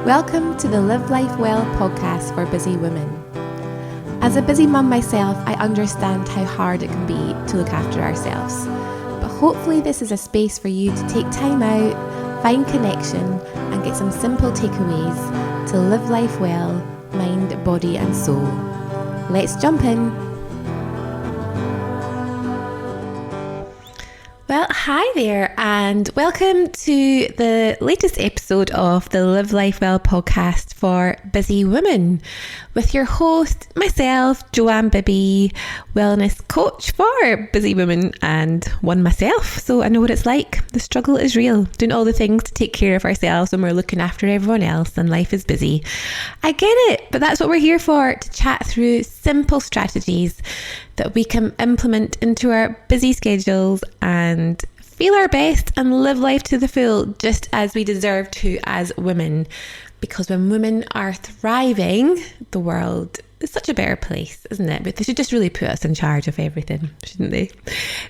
Welcome to the Live Life Well podcast for busy women. As a busy mum myself, I understand how hard it can be to look after ourselves. But hopefully this is a space for you to take time out, find connection, and get some simple takeaways to live life well, mind, body and soul. Let's jump in. Well, hi there and welcome to the latest episode of the Live Life Well podcast for busy women with your host, myself, Joanne Bibby, wellness coach for busy women and one myself. So I know what it's like. The struggle is real, doing all the things to take care of ourselves when we're looking after everyone else and life is busy. I get it, but that's what we're here for, to chat through simple strategies that we can implement into our busy schedules and feel our best and live life to the full, just as we deserve to as women. Because when women are thriving, the world is such a better place, isn't it? But they should just really put us in charge of everything, shouldn't they?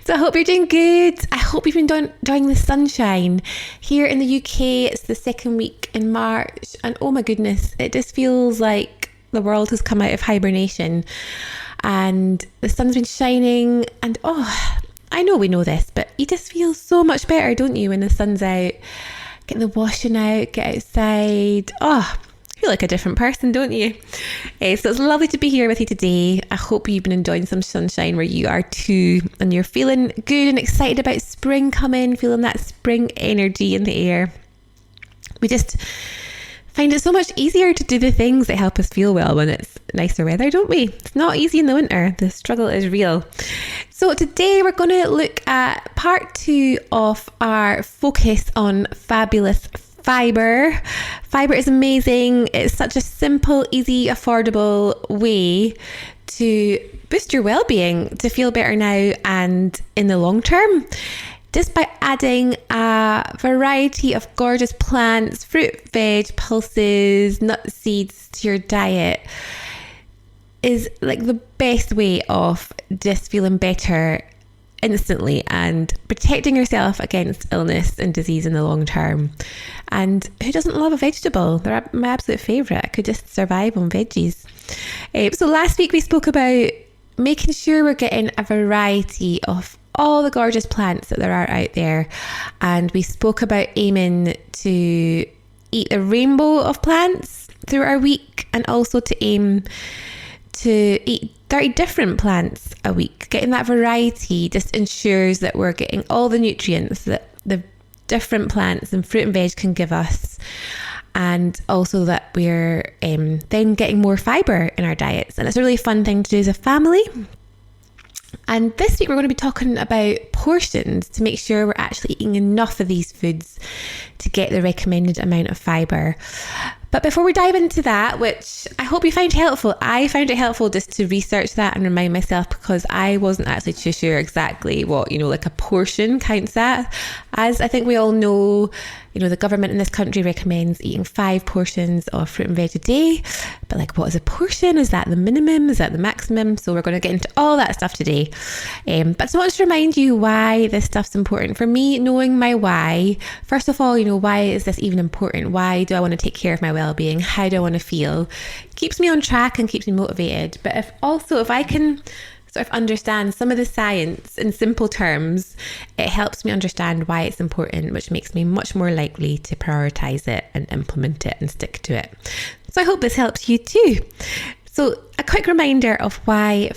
So I hope you're doing good. I hope you've been enjoying the sunshine. Here in the UK, it's the second week in March, and oh my goodness, it just feels like the world has come out of hibernation. And the sun's been shining and I know we know this, but you just feel so much better, don't you, when the sun's out? Get the washing out, get outside. You feel like a different person, don't you? So it's lovely to be here with you today. I hope you've been enjoying some sunshine where you are too, and you're feeling good and excited about spring coming, feeling that spring energy in the air. We just find it so much easier to do the things that help us feel well when it's nicer weather, don't we? It's not easy in the winter. The struggle is real. So today we're going to look at part 2 of our focus on fabulous Fibre. Fibre is amazing. It's such a simple, easy, affordable way to boost your well-being, to feel better now and in the long term. Just by adding a variety of gorgeous plants, fruit, veg, pulses, nuts, seeds to your diet is like the best way of just feeling better instantly and protecting yourself against illness and disease in the long term. And who doesn't love a vegetable? They're my absolute favourite. I could just survive on veggies. So last week we spoke about making sure we're getting a variety of all the gorgeous plants that there are out there, and we spoke about aiming to eat a rainbow of plants through our week, and also to aim to eat 30 different plants a week. Getting that variety just ensures that we're getting all the nutrients that the different plants and fruit and veg can give us, and also that we're then getting more fibre in our diets. And it's a really fun thing to do as a family. And this week we're going to be talking about portions to make sure we're actually eating enough of these foods to get the recommended amount of fibre. But before we dive into that, which I hope you find helpful, I found it helpful just to research that and remind myself, because I wasn't actually too sure exactly what, like a portion counts as I think we all know, the government in this country recommends eating 5 portions of fruit and veg a day. But like, what is a portion? Is that the minimum? Is that the maximum? So we're going to get into all that stuff today. But I just wanted to remind you why this stuff's important. For me, knowing my why, first of all, why is this even important? Why do I want to take care of my well-being? How do I want to feel? Keeps me on track and keeps me motivated. But if I can sort of understand some of the science in simple terms, it helps me understand why it's important, which makes me much more likely to prioritize it and implement it and stick to it. So I hope this helps you too. So a quick reminder of why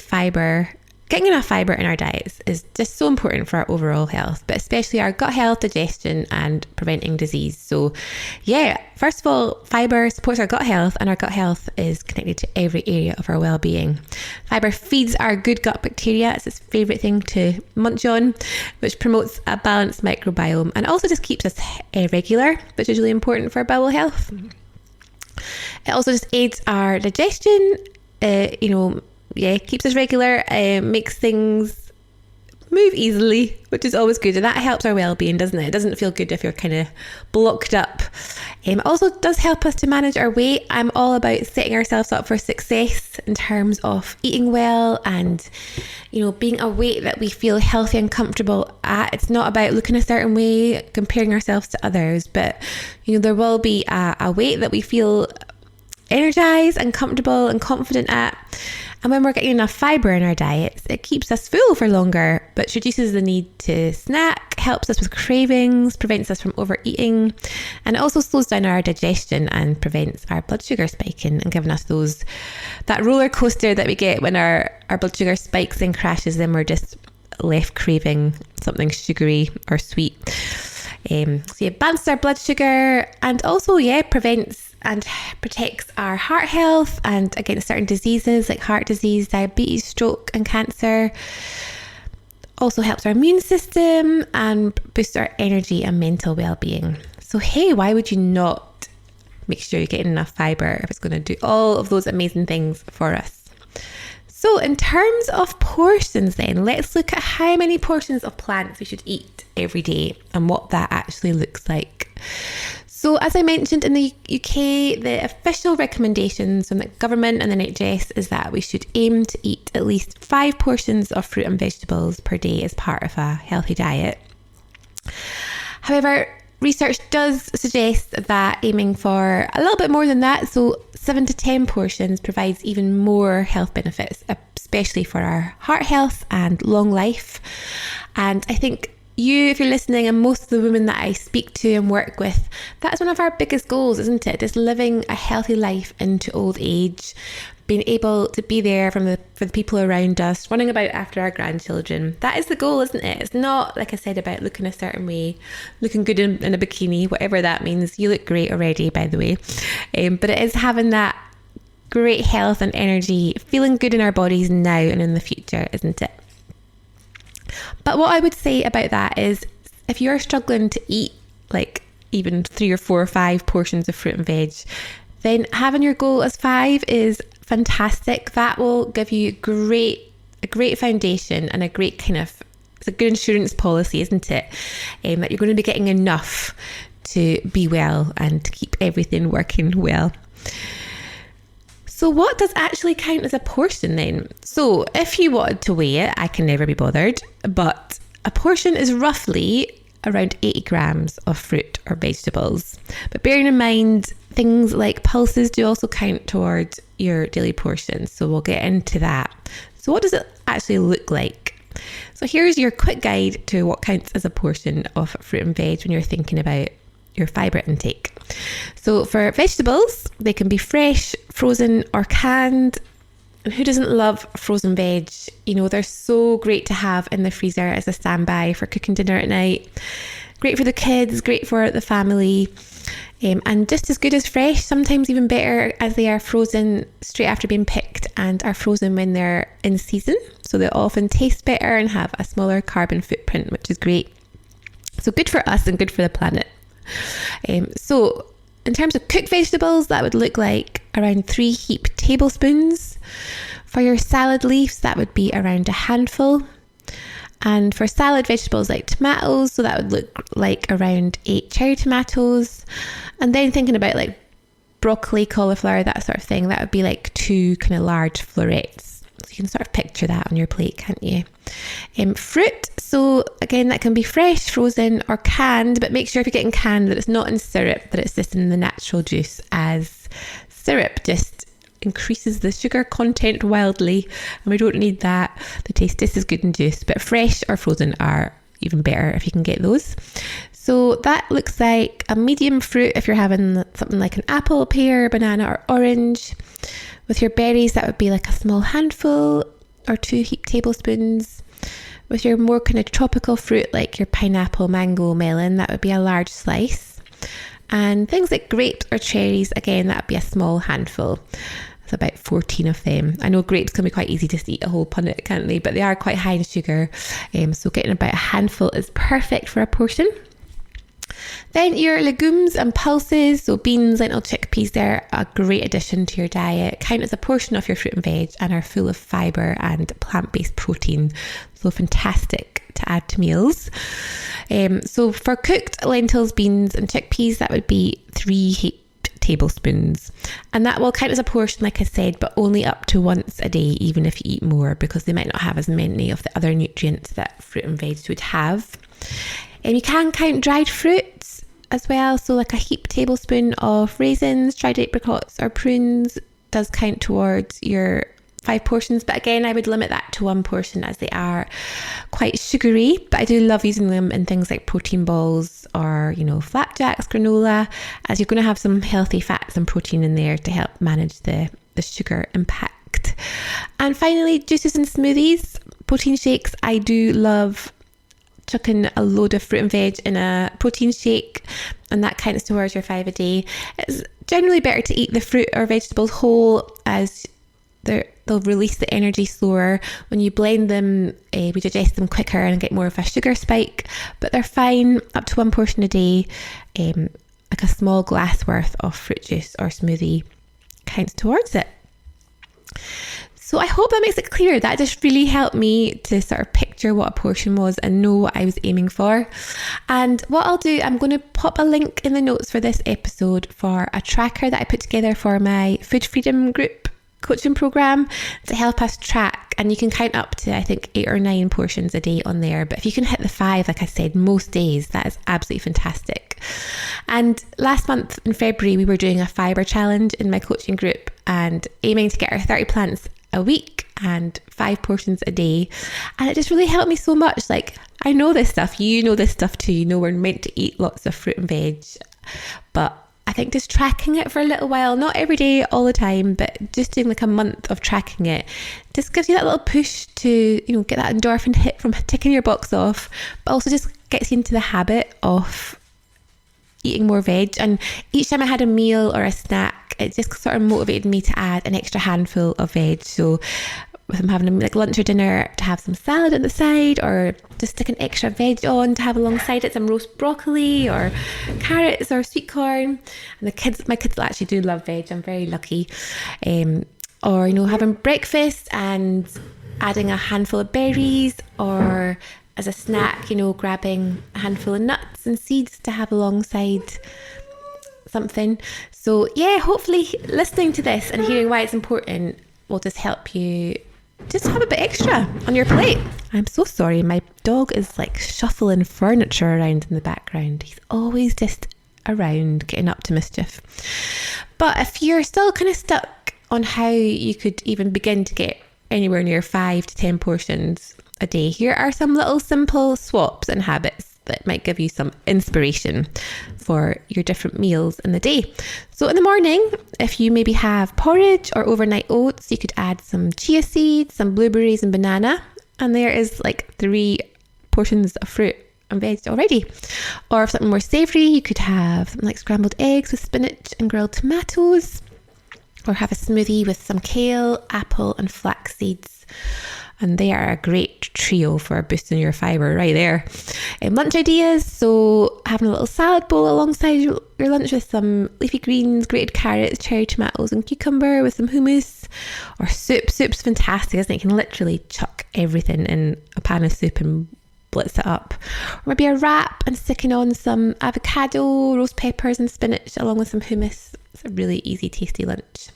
getting enough fibre in our diets is just so important for our overall health, but especially our gut health, digestion and preventing disease. So first of all, fibre supports our gut health, and our gut health is connected to every area of our well-being. Fibre feeds our good gut bacteria. It's its favourite thing to munch on, which promotes a balanced microbiome and also just keeps us regular, which is really important for our bowel health. It also just aids our digestion, keeps us regular, makes things move easily, which is always good. And that helps our well-being, doesn't it? It doesn't feel good if you're kind of blocked up. It also does help us to manage our weight. I'm all about setting ourselves up for success in terms of eating well and, being a weight that we feel healthy and comfortable at. It's not about looking a certain way, comparing ourselves to others, but, there will be a weight that we feel energized and comfortable and confident at. And when we're getting enough fibre in our diets, it keeps us full for longer, but reduces the need to snack, helps us with cravings, prevents us from overeating, and it also slows down our digestion and prevents our blood sugar spiking and giving us that roller coaster that we get when our blood sugar spikes and crashes, then we're just left craving something sugary or sweet. So it balances our blood sugar and also, prevents and protects our heart health and against certain diseases like heart disease, diabetes, stroke and cancer. Also helps our immune system and boosts our energy and mental well-being. So hey, why would you not make sure you're getting enough fibre if it's going to do all of those amazing things for us? So in terms of portions then, let's look at how many portions of plants we should eat every day and what that actually looks like. So as I mentioned, in the UK, the official recommendations from the government and the NHS is that we should aim to eat at least 5 portions of fruit and vegetables per day as part of a healthy diet. However, research does suggest that aiming for a little bit more than that, so 7 to 10 portions, provides even more health benefits, especially for our heart health and long life. And I think if you're listening, and most of the women that I speak to and work with, that's one of our biggest goals, isn't it? Just living a healthy life into old age, being able to be there for the people around us, running about after our grandchildren. That is the goal, isn't it? It's not, like I said, about looking a certain way, looking good in a bikini, whatever that means. You look great already, by the way. But it is having that great health and energy, feeling good in our bodies now and in the future, isn't it? But what I would say about that is, if you're struggling to eat like even 3 or 4 or 5 portions of fruit and veg, then having your goal as 5 is fantastic. That will give you a great foundation and it's a good insurance policy, isn't it? That you're going to be getting enough to be well and to keep everything working well. So what does actually count as a portion then? So if you wanted to weigh it, I can never be bothered, but a portion is roughly around 80 grams of fruit or vegetables. But bearing in mind, things like pulses do also count towards your daily portions. So we'll get into that. So what does it actually look like? So here's your quick guide to what counts as a portion of fruit and veg when you're thinking about your fibre intake. So for vegetables, they can be fresh, frozen or canned. Who doesn't love frozen veg? They're so great to have in the freezer as a standby for cooking dinner at night. Great for the kids, great for the family. And just as good as fresh, sometimes even better, as they are frozen straight after being picked and are frozen when they're in season. So they often taste better and have a smaller carbon footprint, which is great. So good for us and good for the planet. So in terms of cooked vegetables, that would look like around 3 heaped tablespoons. For your salad leaves, that would be around a handful. And for salad vegetables like tomatoes, so that would look like around 8 cherry tomatoes. And then thinking about like broccoli, cauliflower, that sort of thing, that would be like 2 kind of large florets. So you can sort of picture that on your plate, can't you? Fruit, so again, that can be fresh, frozen or canned, but make sure if you're getting canned that it's not in syrup, that it's just in the natural juice, as syrup just increases the sugar content wildly and we don't need that. The taste just as good in juice, but fresh or frozen are even better if you can get those. So that looks like a medium fruit if you're having something like an apple, pear, banana or orange. With your berries, that would be like a small handful or 2 heaped tablespoons. With your more kind of tropical fruit like your pineapple, mango, melon, that would be a large slice. And things like grapes or cherries, again, that would be a small handful. It's about 14 of them. I know grapes can be quite easy to eat a whole punnet, can't they? But they are quite high in sugar. So getting about a handful is perfect for a portion. Then your legumes and pulses, so beans, lentil, chickpeas, they're a great addition to your diet. Count as a portion of your fruit and veg and are full of fibre and plant-based protein. So fantastic to add to meals. So for cooked lentils, beans and chickpeas, that would be 3 heaped tablespoons, and that will count as a portion, like I said, but only up to once a day, even if you eat more, because they might not have as many of the other nutrients that fruit and veg would have. And you can count dried fruits as well, so like a heaped tablespoon of raisins, dried apricots or prunes does count towards your 5 portions, but again, I would limit that to 1 portion as they are quite sugary. But I do love using them in things like protein balls or, flapjacks, granola, as you're going to have some healthy fats and protein in there to help manage the sugar impact. And finally, juices and smoothies, protein shakes. I do love chucking a load of fruit and veg in a protein shake, and that counts towards your 5 a day. It's generally better to eat the fruit or vegetables whole, as they'll release the energy slower. When you blend them, we digest them quicker and get more of a sugar spike, but they're fine up to 1 portion a day. Like a small glass worth of fruit juice or smoothie counts towards it. So I hope that makes it clear. That just really helped me to sort of picture what a portion was and know what I was aiming for. And what I'll do, I'm going to pop a link in the notes for this episode for a tracker that I put together for my Food Freedom group coaching program to help us track, and you can count up to, I think, 8 or 9 portions a day on there. But if you can hit the 5, like I said, most days, that is absolutely fantastic. And last month in February, we were doing a Fibre challenge in my coaching group and aiming to get our 30 plants a week and 5 portions a day, and it just really helped me so much. Like, I know this stuff, you know this stuff too, we're meant to eat lots of fruit and veg, but I think just tracking it for a little while, not every day, all the time, but just doing like a month of tracking it, just gives you that little push to, get that endorphin hit from ticking your box off, but also just gets you into the habit of eating more veg. And each time I had a meal or a snack, it just sort of motivated me to add an extra handful of veg. So if I'm having like lunch or dinner, to have some salad at the side, or just stick an extra veg on to have alongside it, some roast broccoli or carrots or sweet corn. And my kids actually do love veg, I'm very lucky. Or having breakfast and adding a handful of berries, or as a snack, grabbing a handful of nuts and seeds to have alongside something. So yeah, hopefully listening to this and hearing why it's important will just help you just have a bit extra on your plate. I'm so sorry, my dog is like shuffling furniture around in the background. He's always just around getting up to mischief. But if you're still kind of stuck on how you could even begin to get anywhere near 5 to 10 portions a day, here are some little simple swaps and habits that might give you some inspiration for your different meals in the day. So in the morning, if you maybe have porridge or overnight oats, you could add some chia seeds, some blueberries and banana, and there is like 3 portions of fruit and veg already. Or something more savoury, you could have something like scrambled eggs with spinach and grilled tomatoes, or have a smoothie with some kale, apple and flax seeds. And they are a great trio for boosting your fibre right there. Lunch ideas, so having a little salad bowl alongside your lunch with some leafy greens, grated carrots, cherry tomatoes and cucumber with some hummus. Or soup. Soup's fantastic, isn't it? You can literally chuck everything in a pan of soup and blitz it up. Or maybe a wrap and sticking on some avocado, roast peppers and spinach along with some hummus. It's a really easy, tasty lunch.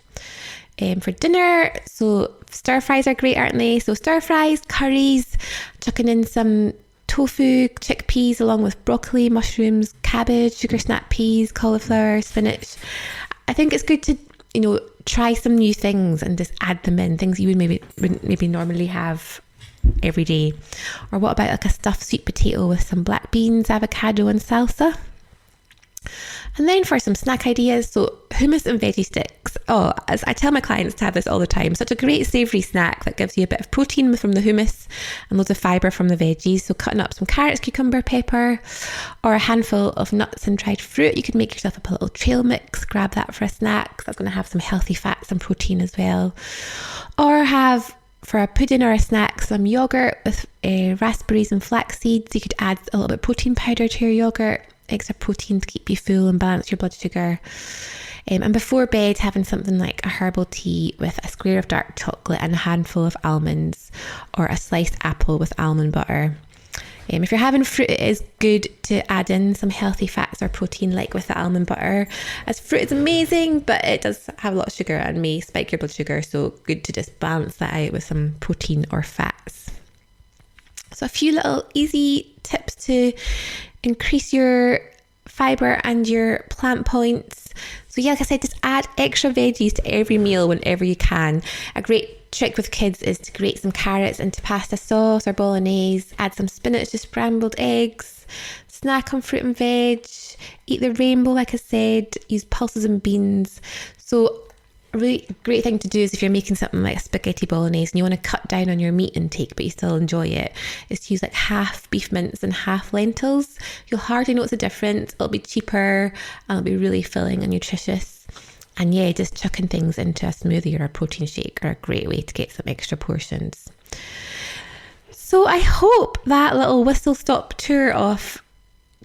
For dinner, so stir fries are great, aren't they? So stir fries, curries, chucking in some tofu, chickpeas along with broccoli, mushrooms, cabbage, sugar snap peas, cauliflower, spinach. I think it's good to, try some new things and just add them in, things you wouldn't maybe normally have every day. Or what about like a stuffed sweet potato with some black beans, avocado and salsa? And then for some snack ideas, so hummus and veggie sticks. Oh, as I tell my clients to have this all the time, such a great savoury snack that gives you a bit of protein from the hummus and loads of fibre from the veggies. So cutting up some carrots, cucumber, pepper, or a handful of nuts and dried fruit. You could make yourself up a little trail mix, grab that for a snack. That's going to have some healthy fats and protein as well. Or have, for a pudding or a snack, some yoghurt with raspberries and flax seeds. You could add a little bit of protein powder to your yoghurt, extra protein to keep you full and balance your blood sugar. And before bed, having something like a herbal tea with a square of dark chocolate and a handful of almonds, or a sliced apple with almond butter. If you're having fruit, it is good to add in some healthy fats or protein, like with the almond butter, as fruit is amazing, but it does have a lot of sugar and may spike your blood sugar, so good to just balance that out with some protein or fats. So a few little easy tips to increase your fibre and your plant points. So yeah, like I said, just add extra veggies to every meal whenever you can. A great trick with kids is to grate some carrots into pasta sauce or bolognese, add some spinach to scrambled eggs, snack on fruit and veg, eat the rainbow like I said, use pulses and beans. So a really great thing to do is if you're making something like a spaghetti bolognese and you want to cut down on your meat intake but you still enjoy it, is to use like half beef mince and half lentils. You'll hardly notice a difference. It'll be cheaper and it'll be really filling and nutritious. And yeah, just chucking things into a smoothie or a protein shake are a great way to get some extra portions. So I hope that little whistle-stop tour of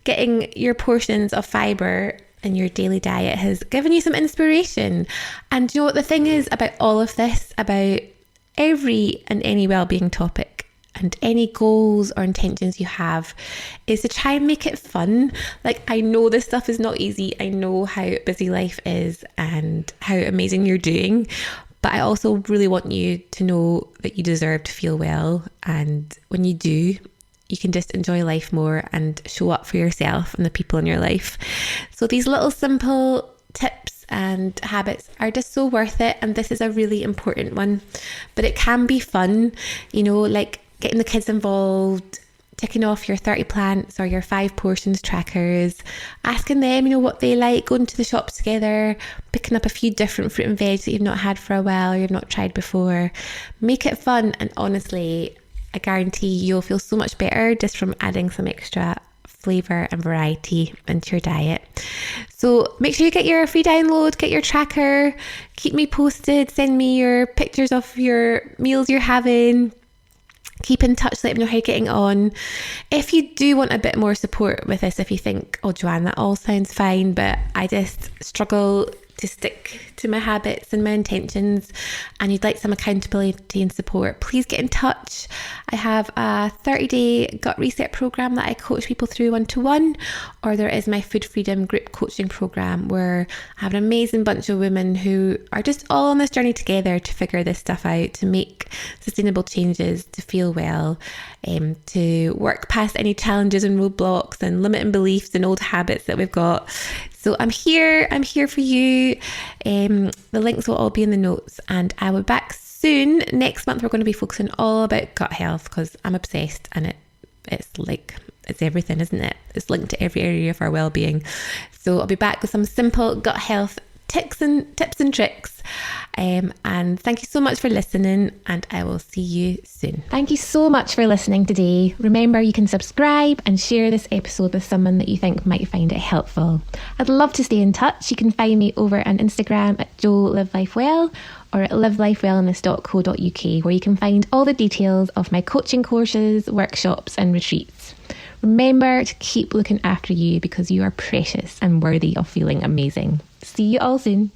getting your portions of fibre in your daily diet has given you some inspiration. And you know what the thing is about all of this, about every and any wellbeing topic and any goals or intentions you have, is to try and make it fun. Like, I know this stuff is not easy. I know how busy life is and how amazing you're doing, but I also really want you to know that you deserve to feel well. And when you do, you can just enjoy life more and show up for yourself and the people in your life. So these little simple tips and habits are just so worth it. And this is a really important one, but it can be fun, you know, like getting the kids involved, ticking off your 30 plants or your 5 portions trackers, asking them, you know, what they like, going to the shops together, picking up a few different fruit and veg that you've not had for a while or you've not tried before. Make it fun, and honestly, I guarantee you'll feel so much better just from adding some extra flavour and variety into your diet. So make sure you get your free download, get your tracker, keep me posted, send me your pictures of your meals you're having. Keep in touch, let me know how you're getting on. If you do want a bit more support with this, if you think, oh Joanne, that all sounds fine, but I just struggle to stick to my habits and my intentions, and you'd like some accountability and support, please get in touch. I have a 30-day gut reset program that I coach people through one-to-one, or there is my Food Freedom group coaching program where I have an amazing bunch of women who are just all on this journey together to figure this stuff out, to make sustainable changes, to feel well, to work past any challenges and roadblocks and limiting beliefs and old habits that we've got. So I'm here for you. The links will all be in the notes, and I will be back soon. Next month we're going to be focusing all about gut health because I'm obsessed, and it's everything, isn't it? It's linked to every area of our well-being. So I'll be back with some simple gut health tips and tricks. And thank you so much for listening, and I will see you soon. Thank you so much for listening today. Remember, you can subscribe and share this episode with someone that you think might find it helpful. I'd love to stay in touch. You can find me over on Instagram at JoLiveLifeWell or at livelifewellness.co.uk, where you can find all the details of my coaching courses, workshops and retreats. Remember to keep looking after you because you are precious and worthy of feeling amazing. See you all soon.